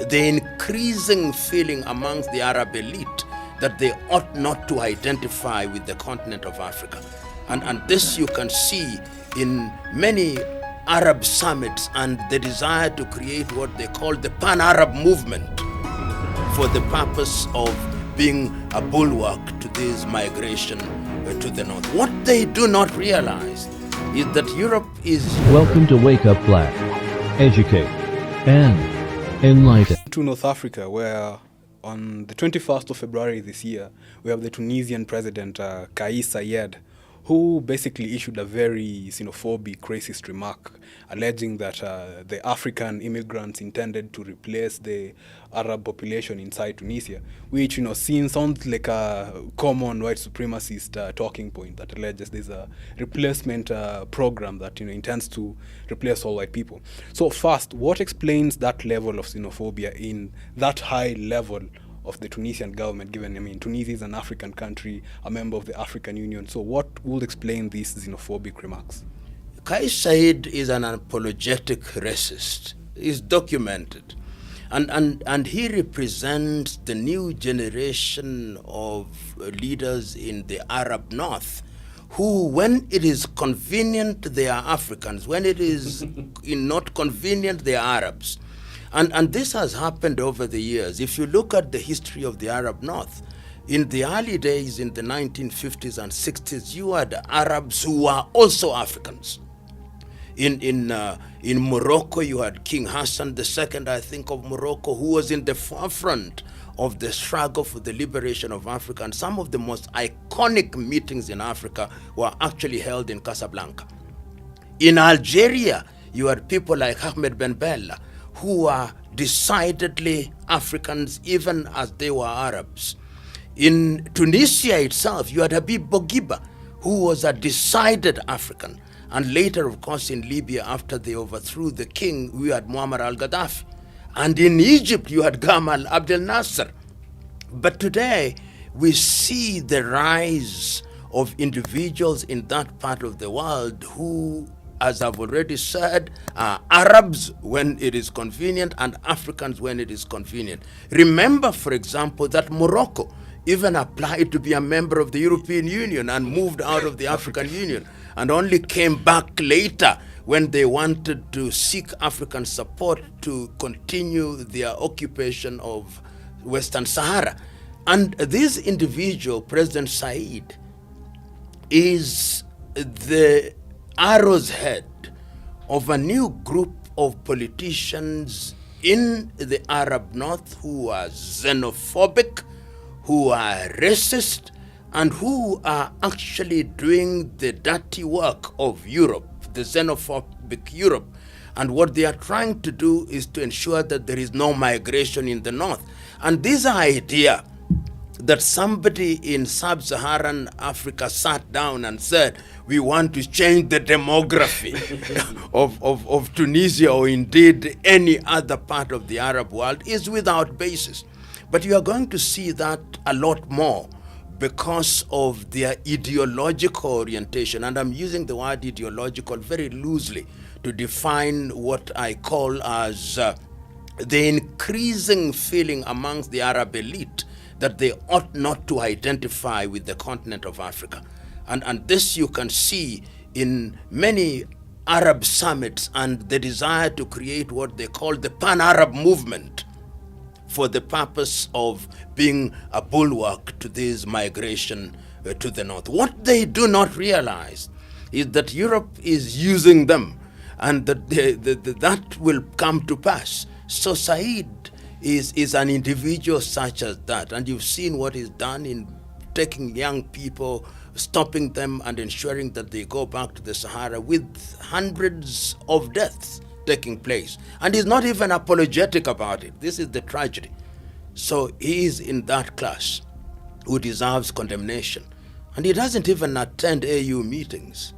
the increasing feeling amongst the Arab elite that they ought not to identify with the continent of Africa. And this you can see in many Arab summits and the desire to create what they call the Pan-Arab movement for the purpose of being a bulwark to this migration to the north. What they do not realize is that Europe is... Welcome to Wake Up Blaq. Educate and enlighten. To North Africa, where on the 21st of February this year, we have the Tunisian President, KAIS SAEID, who basically issued a very xenophobic, racist remark, alleging that the African immigrants intended to replace the Arab population inside Tunisia, which sounds like a common white supremacist talking point that alleges there's a replacement program that intends to replace all white people. So first, what explains that level of xenophobia in that high level of the Tunisian government, given, Tunisia is an African country, a member of the African Union. So what would explain these xenophobic remarks? KAIS SAEID is an apologetic racist. He's documented. And he represents the new generation of leaders in the Arab North who, when it is convenient, they are Africans. When it is not convenient, they are Arabs. And this has happened over the years. If you look at the history of the Arab North, in the early days, in the 1950s and 60s, you had Arabs who were also Africans. In Morocco, you had King Hassan II, I think, of Morocco, who was in the forefront of the struggle for the liberation of Africa. And some of the most iconic meetings in Africa were actually held in Casablanca. In Algeria, you had people like Ahmed Ben Bella, who are decidedly Africans even as they were Arabs. In Tunisia itself, you had Habib Bourguiba, who was a decided African. And later, of course, in Libya, after they overthrew the king, we had Muammar al-Gaddafi. And in Egypt, you had Gamal Abdel Nasser. But today, we see the rise of individuals in that part of the world who, as I've already said, are Arabs when it is convenient and Africans when it is convenient. Remember, for example, that Morocco even applied to be a member of the European Union and moved out of the African Union and only came back later when they wanted to seek African support to continue their occupation of Western Sahara. And this individual, President SAEID, is the arrow's head of a new group of politicians in the Arab North who are xenophobic, who are racist, and who are actually doing the dirty work of Europe, the xenophobic Europe. And what they are trying to do is to ensure that there is no migration in the North. And this idea that somebody in sub-Saharan Africa sat down and said, we want to change the demography of Tunisia or indeed any other part of the Arab world is without basis. But you are going to see that a lot more because of their ideological orientation. And I'm using the word ideological very loosely to define what I call as the increasing feeling amongst the Arab elite that they ought not to identify with the continent of Africa. And this you can see in many Arab summits and the desire to create what they call the Pan-Arab movement for the purpose of being a bulwark to this migration to the north. What they do not realize is that Europe is using them and that that will come to pass. So SAEID is an individual such as that. And you've seen what is done in taking young people, stopping them and ensuring that they go back to the Sahara with hundreds of deaths taking place. And he's not even apologetic about it. This is the tragedy. So he is in that class who deserves condemnation. And he doesn't even attend AU meetings.